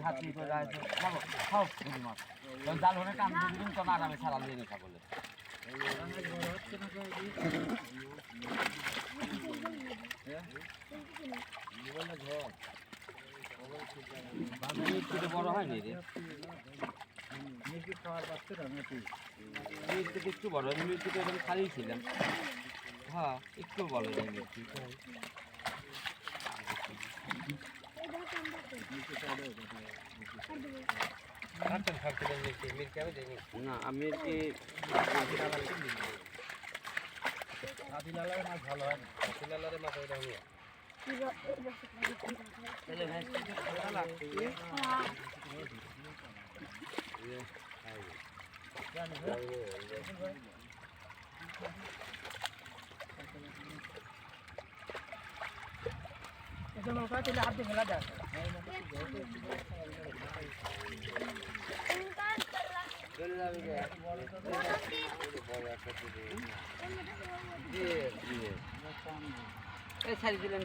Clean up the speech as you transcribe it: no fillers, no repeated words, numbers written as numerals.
খাচ্ছি করে আছে খাবো খাও বুঝি মাছ জাল হলে টান দিন তো না আরামে সারা দিয়ে নেশা বলে বড় হয়নি রে মির্চি একটু বড় মির্চি তো এরকম খালি ছিলাম হ্যাঁ একটু বড় যায় মির্চি না আমি কি আদিলালের মাছ ভালো হয় আদিলালের মাছ ওইটা নিয়ে হাত দিয়ে মেলা দেয় চলে যাবে ছাড়ি দিলেন